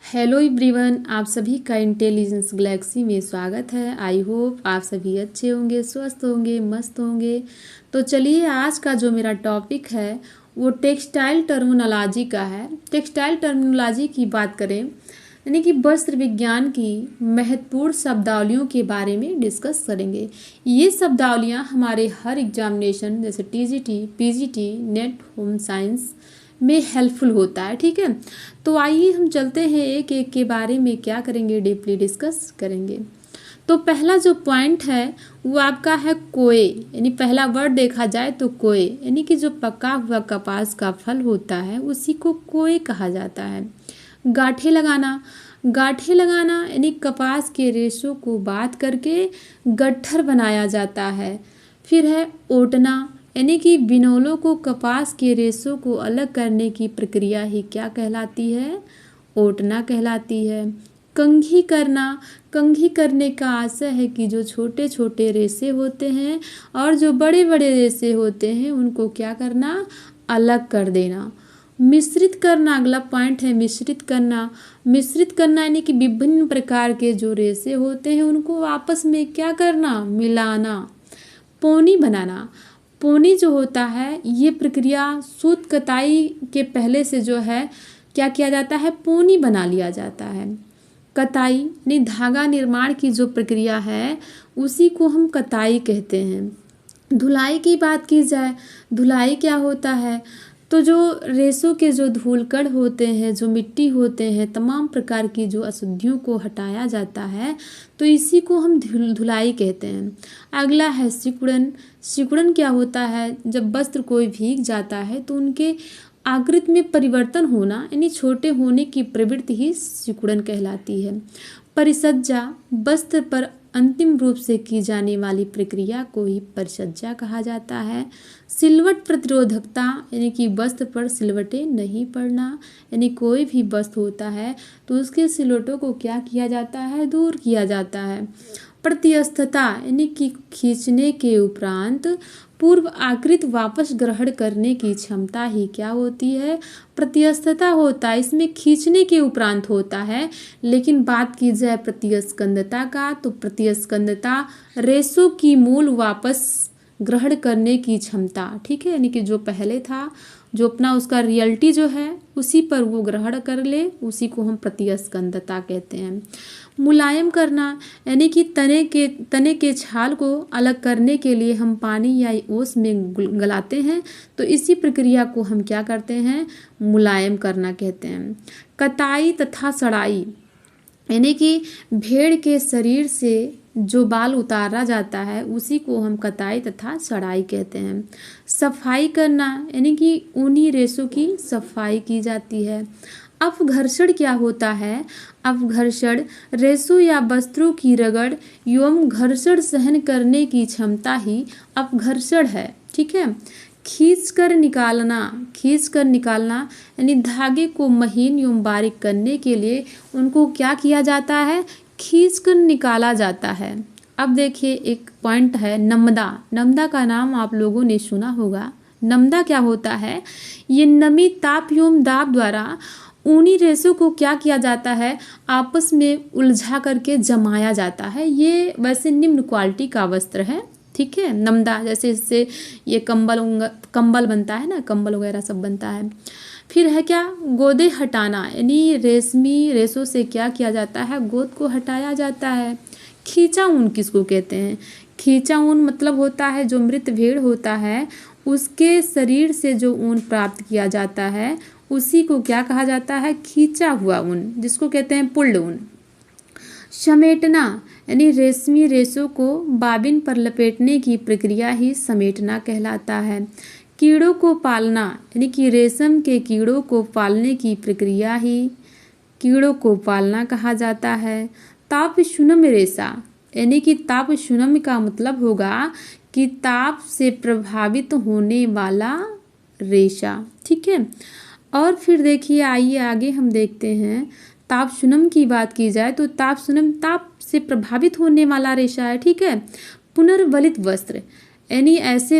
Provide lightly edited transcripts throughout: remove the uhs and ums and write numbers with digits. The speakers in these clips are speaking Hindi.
हेलो एवरीवन, आप सभी का इंटेलिजेंस गैलेक्सी में स्वागत है। आई होप आप सभी अच्छे होंगे, स्वस्थ होंगे, मस्त होंगे। तो चलिए, आज का जो मेरा टॉपिक है वो टेक्सटाइल टर्मिनोलॉजी का है। टेक्सटाइल टर्मिनोलॉजी की बात करें यानी कि वस्त्र विज्ञान की महत्वपूर्ण शब्दावलियों के बारे में डिस्कस करेंगे। ये शब्दावलियाँ हमारे हर एग्जामिनेशन जैसे TGT, PGT, net, home science में हेल्पफुल होता है। ठीक है, तो आइए हम चलते हैं एक एक के बारे में क्या करेंगे, डीपली डिस्कस करेंगे। तो पहला जो पॉइंट है वो आपका है कोए, यानी पहला वर्ड देखा जाए तो कोए, यानी कि जो पका हुआ कपास का फल होता है उसी को कोए कहा जाता है। गांठे लगाना, गांठे लगाना यानी कपास के रेशों को बात करके गट्ठर बनाया जाता है। फिर है ओटना, यानी कि बिनौलों को कपास के रेशों को अलग करने की प्रक्रिया ही क्या कहलाती है? ओटना कहलाती है। कंघी करना, कंघी करने का आशय है कि जो छोटे छोटे रेशे होते हैं और जो बड़े बड़े रेशे होते हैं उनको क्या करना? अलग कर देना। मिश्रित करना अगला पॉइंट है, मिश्रित करना। मिश्रित करना यानी कि विभिन्न प्रकार के जो रेशे होते हैं उनको आपस में क्या करना? मिलाना। पोनी बनाना, पोनी जो होता है ये प्रक्रिया सूत कताई के पहले से जो है क्या किया जाता है? पोनी बना लिया जाता है। कताई यानी धागा निर्माण की जो प्रक्रिया है उसी को हम कताई कहते हैं। धुलाई की बात की जाए, धुलाई क्या होता है? तो जो रेशों के जो धूलकण होते हैं, जो मिट्टी होते हैं, तमाम प्रकार की जो अशुद्धियों को हटाया जाता है तो इसी को हम धुलाई कहते हैं। अगला है सिकुड़न। सिकुड़न क्या होता है? जब वस्त्र कोई भीग जाता है तो उनके आकृति में परिवर्तन होना यानी छोटे होने की प्रवृत्ति ही सिकुड़न कहलाती है। परिसज्जा, वस्त्र पर अंतिम रूप से की जाने वाली प्रक्रिया को ही परिसज्जा कहा जाता है। सिलवट प्रतिरोधकता यानी कि वस्त्र पर सिलवटें नहीं पड़ना, यानी कोई भी वस्त्र होता है तो उसके सिलवटों को क्या किया जाता है? दूर किया जाता है। प्रत्यस्थता यानी कि खींचने के उपरांत पूर्व आकृति वापस ग्रहण करने की क्षमता ही क्या होती है? प्रत्यस्थता होता है। इसमें खींचने के उपरांत होता है। लेकिन बात की जाए प्रतिस्कंदता का तो प्रतिस्कंदता रेशों की मूल वापस ग्रहण करने की क्षमता। ठीक है, यानी कि जो पहले था जो अपना उसका रियलिटी जो है उसी पर वो ग्रहण कर ले, उसी को हम प्रतिस्कंदता कहते हैं। मुलायम करना यानी कि तने के छाल को अलग करने के लिए हम पानी या ओस में गलाते हैं तो इसी प्रक्रिया को हम क्या करते हैं? मुलायम करना कहते हैं। कताई तथा सड़ाई यानी कि भेड़ के शरीर से जो बाल उतारा जाता है उसी को हम कताई तथा सड़ाई कहते हैं। सफाई करना यानी कि ऊनी रेशों की सफाई की जाती है। अपघर्षण क्या होता है? अपघर्षण रेशों या वस्त्रों की रगड़ एवं घर्षण सहन करने की क्षमता ही अपघर्षण है। ठीक है। खींच कर निकालना, खींच कर निकालना यानी धागे को महीन एवं बारीक करने के लिए उनको क्या किया जाता है? खींच कर निकाला जाता है। अब देखिए एक पॉइंट है नमदा। नमदा का नाम आप लोगों ने सुना होगा। नमदा क्या होता है? ये नमी, ताप एवं दाब द्वारा ऊनी रेशों को क्या किया जाता है? आपस में उलझा करके जमाया जाता है। ये वैसे निम्न क्वालिटी का वस्त्र है। ठीक है, नमदा जैसे इससे ये कंबल बनता है ना, कंबल वगैरह सब बनता है। फिर है क्या? गोदे हटाना यानी रेशमी रेशों से क्या किया जाता है? गोद को हटाया जाता है। खींचा ऊन किसको कहते हैं? खींचा ऊन मतलब होता है जो मृत भेड़ होता है उसके शरीर से जो ऊन प्राप्त किया जाता है उसी को क्या कहा जाता है? खींचा हुआ ऊन, जिसको कहते हैं पुल्ड ऊन। समेटना यानी रेशमी रेशों को बाबिन पर लपेटने की प्रक्रिया ही समेटना कहलाता है। कीड़ों को पालना यानी कि रेशम के कीड़ों को पालने की प्रक्रिया ही कीड़ों को पालना कहा जाता है। ताप शून्य रेशा यानी कि ताप शून्य का मतलब होगा कि ताप से प्रभावित होने वाला रेशा। ठीक है, और फिर देखिए आइए आगे हम देखते हैं। ताप शून्य की बात की जाए तो ताप शून्य ताप से प्रभावित होने वाला रेशा है। ठीक है। पुनर्वलित वस्त्र यानी ऐसे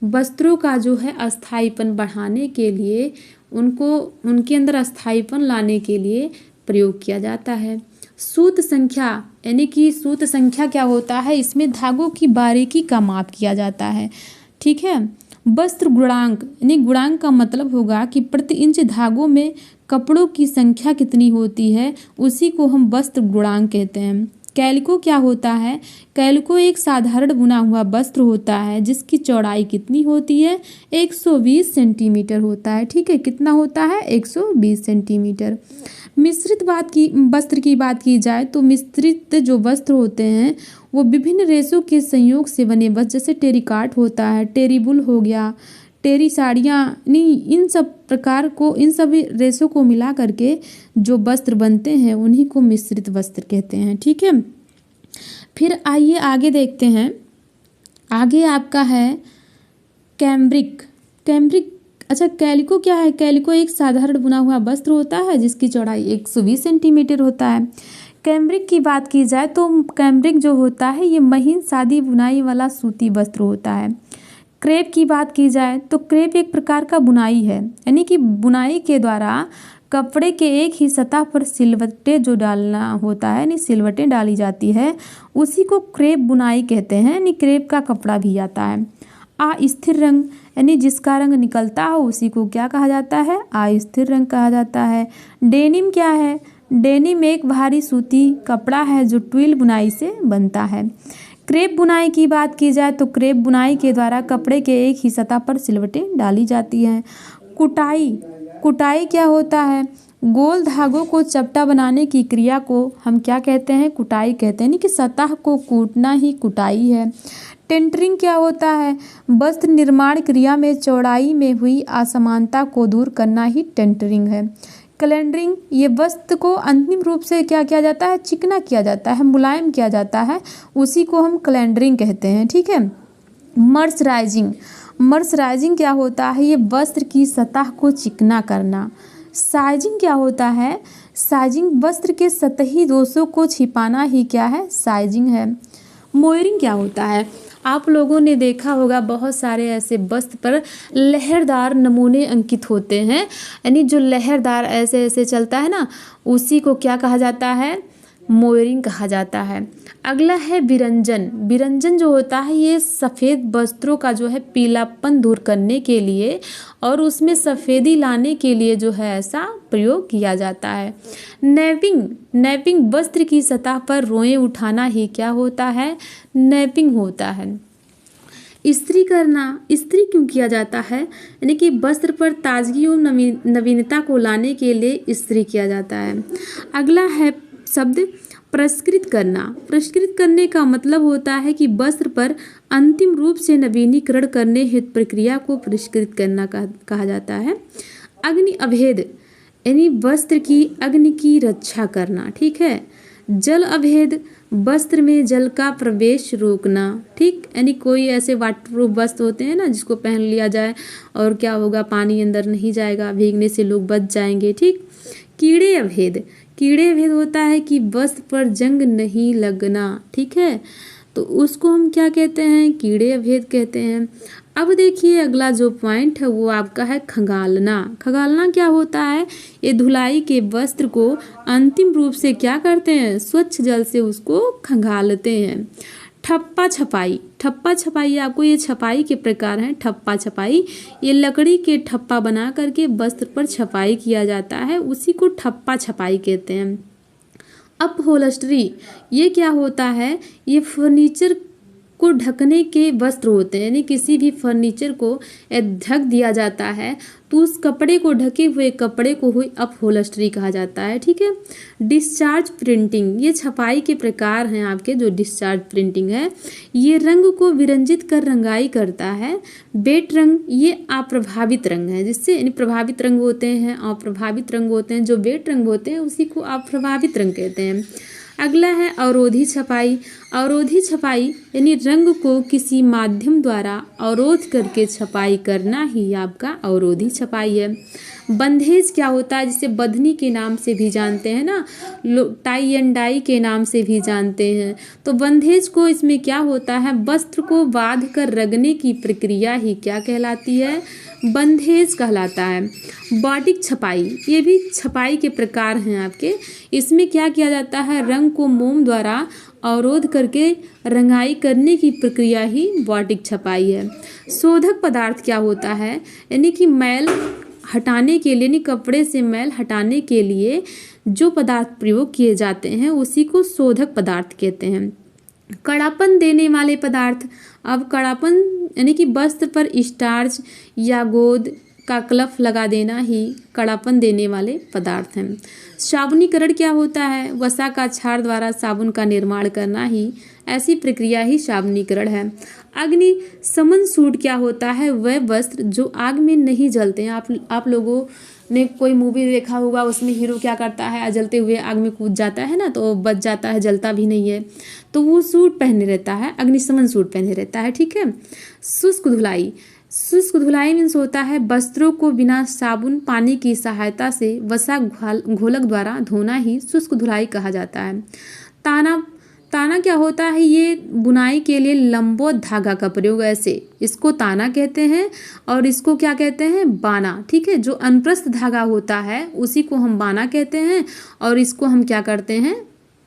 वस्त्रों का जो है अस्थायीपन बढ़ाने के लिए उनको उनके अंदर अस्थायीपन लाने के लिए प्रयोग किया जाता है। सूत संख्या यानी कि सूत संख्या क्या होता है, इसमें धागों की बारीकी का माप किया जाता है। ठीक है। वस्त्र गुणांक यानी गुणांक का मतलब होगा कि प्रति इंच धागों में कपड़ों की संख्या कितनी होती है, उसी को हम वस्त्र गुणांक कहते हैं। कैलिको क्या होता है, कैलिको एक साधारण बुना हुआ वस्त्र होता है जिसकी चौड़ाई कितनी होती है, 120 सेंटीमीटर होता है। ठीक है, कितना होता है, 120 सेंटीमीटर। मिश्रित वस्त्र की बात की जाए तो मिश्रित जो वस्त्र होते हैं वो विभिन्न रेशों के संयोग से बने वस्त्र, जैसे टेरिकॉट होता है, टेरिबुल हो गया, टेरी साड़ियाँ, नहीं, इन सभी रेशों को मिला करके जो वस्त्र बनते हैं उन्हीं को मिश्रित वस्त्र कहते हैं। ठीक है। फिर आइए आगे देखते हैं। आगे आपका है कैम्ब्रिक। अच्छा, कैलिको क्या है, कैलिको एक साधारण बुना हुआ वस्त्र होता है जिसकी चौड़ाई 120 सेंटीमीटर होता है। कैम्ब्रिक की बात की जाए तो कैम्ब्रिक जो होता है ये महीन सादी बुनाई वाला सूती वस्त्र होता है। क्रेप की बात की जाए तो क्रेप एक प्रकार का बुनाई है, यानी कि बुनाई के द्वारा कपड़े के एक ही सतह पर सिलवटें जो डालना होता है, यानी सिलवटें डाली जाती है, उसी को क्रेप बुनाई कहते हैं। यानी क्रेप का कपड़ा भी आता है। अस्थिर रंग यानी जिसका रंग निकलता हो उसी को क्या कहा जाता है, अस्थिर रंग कहा जाता है। डेनिम क्या है, डेनिम एक भारी सूती कपड़ा है जो ट्विल बुनाई से बनता है। क्रेप बुनाई की बात की जाए तो क्रेप बुनाई के द्वारा कपड़े के एक ही सतह पर सिलवटें डाली जाती हैं। कुटाई क्या होता है, गोल धागों को चपटा बनाने की क्रिया को हम क्या कहते हैं, कुटाई कहते हैं। यानी कि सतह को कूटना ही कुटाई है। टेंटरिंग क्या होता है, वस्त्र निर्माण क्रिया में चौड़ाई में हुई असमानता को दूर करना ही टेंटरिंग है। कैलेंडरिंग, ये वस्त्र को अंतिम रूप से क्या किया जाता है, चिकना किया जाता है, मुलायम किया जाता है, उसी को हम कैलेंडरिंग कहते हैं। ठीक है। मर्सराइजिंग क्या होता है, ये वस्त्र की सतह को चिकना करना। साइजिंग क्या होता है, साइजिंग वस्त्र के सतही दोषों को छिपाना ही क्या है, साइजिंग है। मोयरिंग क्या होता है, आप लोगों ने देखा होगा बहुत सारे ऐसे वस्त्र पर लहरदार नमूने अंकित होते हैं, यानी जो लहरदार ऐसे ऐसे चलता है ना, उसी को क्या कहा जाता है, मोयरिंग कहा जाता है। अगला है बिरंजन जो होता है ये सफ़ेद वस्त्रों का जो है पीलापन दूर करने के लिए और उसमें सफ़ेदी लाने के लिए जो है ऐसा प्रयोग किया जाता है। नैपिंग वस्त्र की सतह पर रोएं उठाना ही क्या होता है, नैपिंग होता है। इस्त्री क्यों किया जाता है, यानी कि वस्त्र पर ताजगी और नवीनता को लाने के लिए इस्त्री किया जाता है। अगला है शब्द परिष्कृत करने का मतलब होता है कि वस्त्र पर अंतिम रूप से नवीनीकरण करने हेतु प्रक्रिया को परिष्कृत करना कहा जाता है। अग्नि अभेद यानी वस्त्र की अग्नि की रक्षा करना। ठीक है। जल अभेद, वस्त्र में जल का प्रवेश रोकना। ठीक, यानी कोई ऐसे वाटरप्रूफ वस्त्र होते हैं ना जिसको पहन लिया जाए और क्या होगा, पानी अंदर नहीं जाएगा, भीगने से लोग बच जाएंगे। ठीक। कीड़े अभेद होता है कि वस्त्र पर जंग नहीं लगना। ठीक है, तो उसको हम क्या कहते हैं, कीड़े अभेद कहते हैं। अब देखिए अगला जो पॉइंट है वो आपका है खंगालना क्या होता है, ये धुलाई के वस्त्र को अंतिम रूप से क्या करते हैं, स्वच्छ जल से उसको खंगालते हैं। ठप्पा छपाई आपको ये छपाई के प्रकार हैं। ठप्पा छपाई ये लकड़ी के ठप्पा बना करके वस्त्र पर छपाई किया जाता है, उसी को ठप्पा छपाई कहते हैं। अपहोल्स्टरी ये क्या होता है, ये फर्नीचर को ढकने के वस्त्र होते हैं, यानी किसी भी फर्नीचर को ढक दिया जाता है तो उस कपड़े को ढके हुए कपड़े को हुई अपहोल्स्टरी कहा जाता है। ठीक है। डिस्चार्ज प्रिंटिंग ये छपाई के प्रकार हैं आपके, जो डिस्चार्ज प्रिंटिंग है ये रंग को विरंजित कर रंगाई करता है। वेट रंग ये अप्रभावित रंग है, जिससे यानी प्रभावित रंग होते हैं, अप्रभावित रंग होते हैं, जो वेट रंग होते हैं उसी को अप्रभावित रंग कहते हैं। अगला है अवरोधी छपाई यानी रंग को किसी माध्यम द्वारा अवरोध करके छपाई करना ही आपका अवरोधी छपाई है। बंधेज क्या होता है, जिसे बधनी के नाम से भी जानते हैं ना, टाई एंड डाई के नाम से भी जानते हैं। तो बंधेज को इसमें क्या होता है, वस्त्र को बांध कर रगड़ने की प्रक्रिया ही क्या कहलाती है, बंधेज कहलाता है। बाटिक छपाई, ये भी छपाई के प्रकार हैं आपके। इसमें क्या किया जाता है, रंग को मोम द्वारा अवरोध करके रंगाई करने की प्रक्रिया ही बाटिक छपाई है। शोधक पदार्थ क्या होता है, यानी कि मैल हटाने के लिए, यानी कपड़े से मैल हटाने के लिए जो पदार्थ प्रयोग किए जाते हैं उसी को शोधक पदार्थ कहते हैं। कड़ापन देने वाले पदार्थ, अब कड़ापन यानी कि वस्त्र पर स्टार्च या गोंद का क्लफ लगा देना ही कड़ापन देने वाले पदार्थ हैं। साबुनीकरण क्या होता है, वसा का क्षार द्वारा साबुन का निर्माण करना ही, ऐसी प्रक्रिया ही साबुनीकरण है। अग्नि शमन सूट क्या होता है, वह वस्त्र जो आग में नहीं जलते हैं। आप लोगों ने कोई मूवी देखा होगा, उसमें हीरो क्या करता है, जलते हुए आग में कूद जाता है ना, तो बच जाता है, जलता भी नहीं है, तो वो सूट पहने रहता है, अग्निशमन सूट पहने रहता है, ठीक है। शुष्क धुलाई, शुष्क धुलाई मीन्स होता है वस्त्रों को बिना साबुन पानी की सहायता से वसा घोलक द्वारा धोना ही शुष्क धुलाई कहा जाता है। ताना, ताना क्या होता है, ये बुनाई के लिए लंबोत धागा का प्रयोग, ऐसे इसको ताना कहते हैं और इसको क्या कहते हैं, बाना, ठीक है। जो अनप्रस्थ धागा होता है उसी को हम बाना कहते हैं और इसको हम क्या करते हैं,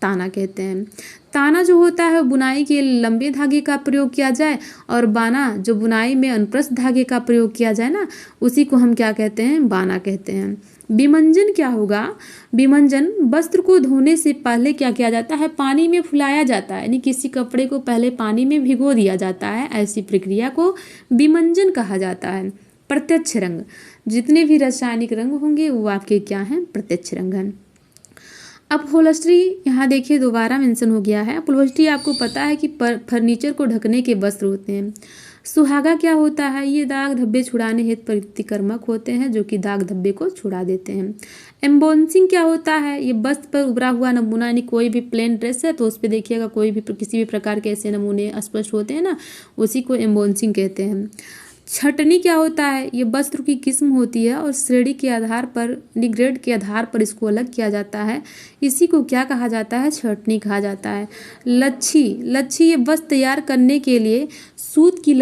ताना कहते हैं। ताना जो होता है बुनाई के लंबे धागे का प्रयोग किया जाए और बाना जो बुनाई में अनप्रस्थ धागे का प्रयोग किया जाए ना, उसी को हम क्या कहते हैं, बाना कहते हैं। विमंजन क्या होगा, विमंजन वस्त्र को धोने से पहले क्या किया जाता है, पानी में फुलाया जाता है, यानी किसी कपड़े को पहले पानी में भिगो दिया जाता है, ऐसी प्रक्रिया को विमंजन कहा जाता है। प्रत्यक्ष रंग, जितने भी रासायनिक रंग होंगे वो आपके क्या हैं, प्रत्यक्ष रंग हैं। अपहोल्स्ट्री यहाँ देखिए दोबारा मेंशन हो गया है। अपहोल्स्ट्री आपको पता है कि फर्नीचर को ढकने के वस्त्र होते हैं। सुहागा क्या होता है, ये दाग धब्बे छुड़ाने हेतु प्रतिकर्मक होते हैं जो कि दाग धब्बे को छुड़ा देते हैं। एम्बोसिंग क्या होता है, ये वस्त्र पर उभरा हुआ नमूना, यानी कोई भी प्लेन ड्रेस है तो उस पर देखिएगा कोई भी किसी भी प्रकार के ऐसे नमूने स्पष्ट होते हैं ना, उसी को एम्बोसिंग कहते हैं। छटनी क्या होता है, ये वस्त्र की किस्म होती है और श्रेणी के आधार पर, ग्रेड के आधार पर इसको अलग किया जाता है, इसी को क्या कहा जाता है, छटनी कहा जाता है। लच्छी, लच्छी ये वस्त्र तैयार करने के लिए सूत की